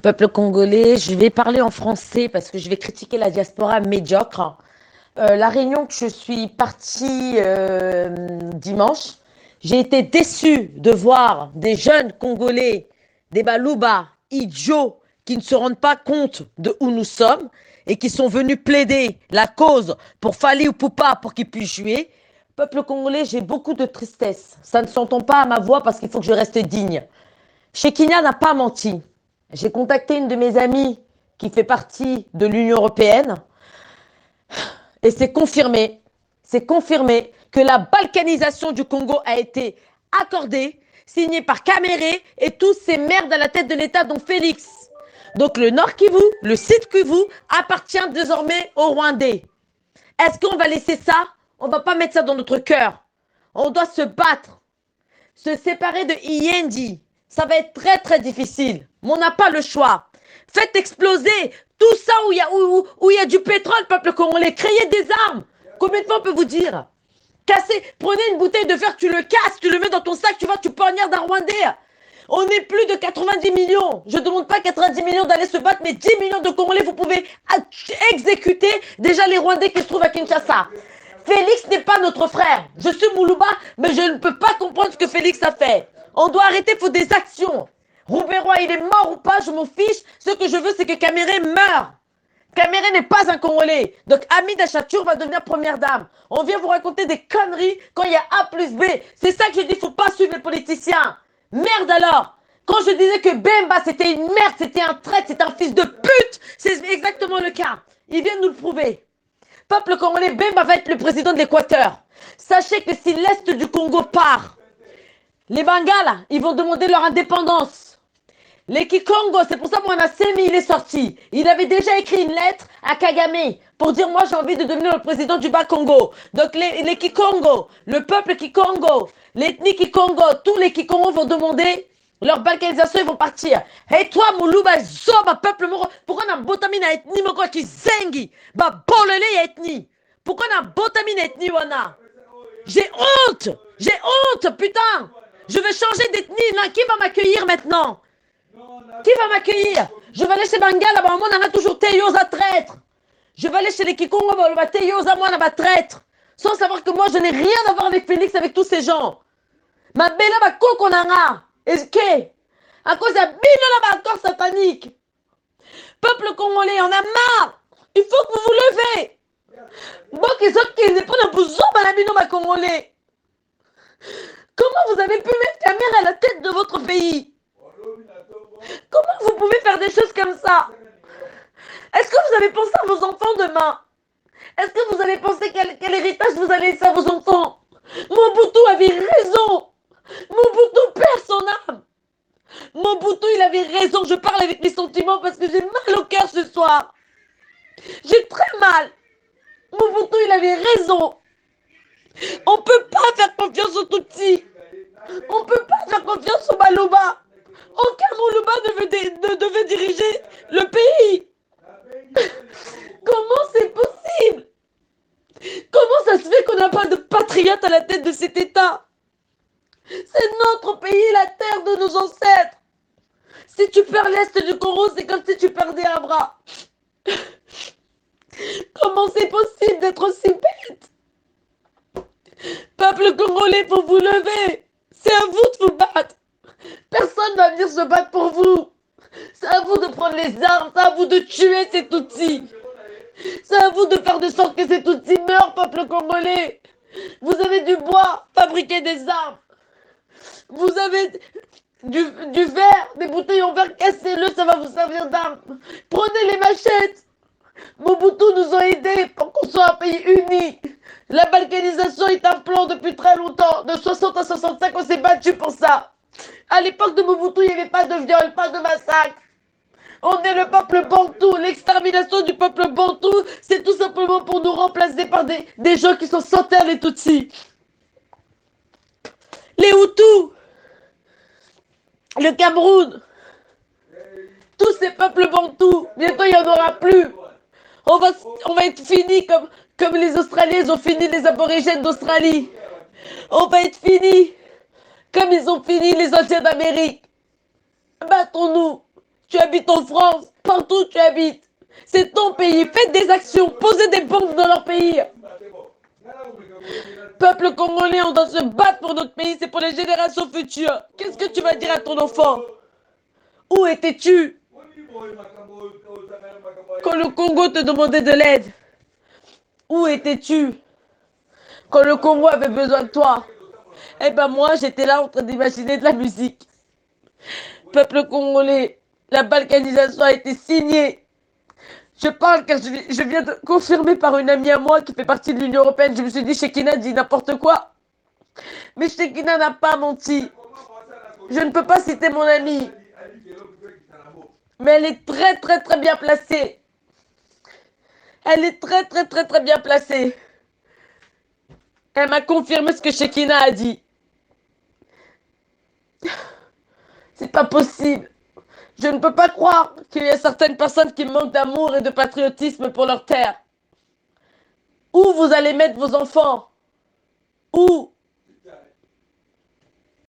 Peuple congolais, je vais parler en français parce que je vais critiquer la diaspora médiocre. La réunion que je suis partie dimanche, j'ai été déçue de voir des jeunes Congolais, des Balouba, idiots, qui ne se rendent pas compte de où nous sommes et qui sont venus plaider la cause pour Fali Ipupa pour qu'il puisse jouer. Peuple congolais, j'ai beaucoup de tristesse. Ça ne s'entend pas à ma voix parce qu'il faut que je reste digne. Shekinah n'a pas menti. J'ai contacté une de mes amies qui fait partie de l'Union européenne et c'est confirmé que la balkanisation du Congo a été accordée, signée par Kaméré et tous ces merdes à la tête de l'État, dont Félix. Donc le Nord Kivu, le Sud Kivu appartient désormais aux Rwandais. Est-ce qu'on va laisser ça? On ne va pas mettre ça dans notre cœur. On doit se battre. Se séparer de Iendi, ça va être très très difficile. Mais on n'a pas le choix. Faites exploser tout ça où il y a du pétrole, peuple congolais. Créez des armes. Combien de fois on peut vous dire? Cassez, prenez une bouteille de fer, tu le casses, tu le mets dans ton sac, tu vois, tu poignardes un Rwandais. On est plus de 90 millions. Je ne demande pas 90 millions d'aller se battre, mais 10 millions de Congolais, vous pouvez exécuter déjà les Rwandais qui se trouvent à Kinshasa. Félix n'est pas notre frère. Je suis Moulouba, mais je ne peux pas comprendre ce que Félix a fait. On doit arrêter, il faut des actions. Roubaix-Roy, il est mort ou pas, je m'en fiche. Ce que je veux, c'est que Kaméré meure. Kaméré n'est pas un Congolais. Donc Hamida Chatour va devenir première dame. On vient vous raconter des conneries quand il y a A plus B. C'est ça que je dis, il ne faut pas suivre les politiciens. Merde alors. Quand je disais que Bemba c'était une merde, c'était un traître, c'était un fils de pute, c'est exactement le cas. Il vient de nous le prouver. Peuple congolais, Bemba va être le président de l'Équateur. Sachez que si l'Est du Congo part, les Bengales, ils vont demander leur indépendance. Les Kikongo, c'est pour ça que Mwana Semi, il est sorti. Il avait déjà écrit une lettre à Kagame pour dire, moi j'ai envie de devenir le président du Bas-Congo. Donc les Kikongo, le peuple Kikongo, l'ethnie Kikongo, tous les Kikongo vont demander leur balkanisation, ils vont partir. Et toi, Moulouba, Zoba, peuple moro, pourquoi on a botamine à ethnie, moko qui zengi, bah bolele ya ethnie. Pourquoi on a botamine à ethnie, wana? J'ai honte, putain. Je vais changer d'ethnie, là, qui va m'accueillir maintenant? Qui va m'accueillir? Je vais aller chez Bangala, bah, moi, on a toujours Teyoza traître. Je vais aller chez les Kikongo, bah, Teyoza, moi, on a traître. Sans savoir que moi, je n'ai rien à voir avec Félix, avec tous ces gens. Ma belle, ma coco, on a. Est-ce que? À cause de la accord satanique. Peuple congolais, on a marre. Il faut que vous vous levez. Moi, qui sont qui n'est pas dans le congolais. Comment vous avez pu mettre Kaméré à la tête de votre pays? Comment vous pouvez faire des choses comme ça? Est-ce que vous avez pensé à vos enfants demain? Est-ce que vous avez pensé quel héritage vous allez laisser à vos enfants? Mobutu avait raison. Mobutu perd son âme. Mobutu, il avait raison. Je parle avec mes sentiments parce que j'ai mal au cœur ce soir. J'ai très mal. Mobutu, il avait raison. On ne peut pas faire confiance aux Tutsis. On ne peut pas faire confiance aux Balouba. Aucun Moulouba ne devait diriger le pays. Comment c'est possible? Comment ça se fait qu'on n'a pas de patriote à la tête de cet État? C'est notre pays, la terre de nos ancêtres. Si tu perds l'Est du Congo, c'est comme si tu perdais un bras. Comment c'est possible d'être aussi bête? Peuple congolais, faut vous lever. C'est à vous de vous battre. Personne ne va venir se battre pour vous. C'est à vous de prendre les armes. C'est à vous de tuer ces Tutsis. C'est à vous de faire de sorte que ces Tutsis meurent, peuple congolais. Vous avez du bois, fabriquez des armes. Vous avez du verre, des bouteilles en verre, cassez-le, ça va vous servir d'arme. Prenez les machettes. Mobutu nous a aidés pour qu'on soit un pays uni. La balkanisation est un plan depuis très longtemps. De 60 à 65, on s'est battu pour ça. À l'époque de Mobutu, il n'y avait pas de viol, pas de massacre. On est le peuple bantou. L'extermination du peuple bantou, c'est tout simplement pour nous remplacer par des gens qui sont sans terre, les Tutsis. Les Hutus, le Cameroun, tous ces peuples bantous, bientôt il n'y en aura plus. On va être finis comme les Australiens, ils ont fini les aborigènes d'Australie. On va être finis comme ils ont fini les Indiens d'Amérique. Battons-nous. Tu habites en France, partout où tu habites. C'est ton pays. Faites des actions. Posez des bombes dans leur pays. Peuple congolais, on doit se battre pour notre pays. C'est pour les générations futures. Qu'est-ce que tu vas dire à ton enfant? Où étais-tu quand le Congo te demandait de l'aide? Où étais-tu quand le Congo avait besoin de toi? Eh ben moi, j'étais là en train d'imaginer de la musique. Peuple congolais, la balkanisation a été signée. Je parle car je viens de confirmer par une amie à moi qui fait partie de l'Union Européenne. Je me suis dit, Shekina dit n'importe quoi. Mais Shekina n'a pas menti. Je ne peux pas citer mon amie. Mais elle est très très très bien placée. Elle est très très très très bien placée. Elle m'a confirmé ce que Shekina a dit. C'est pas possible. Je ne peux pas croire qu'il y a certaines personnes qui manquent d'amour et de patriotisme pour leur terre. Où vous allez mettre vos enfants? Où?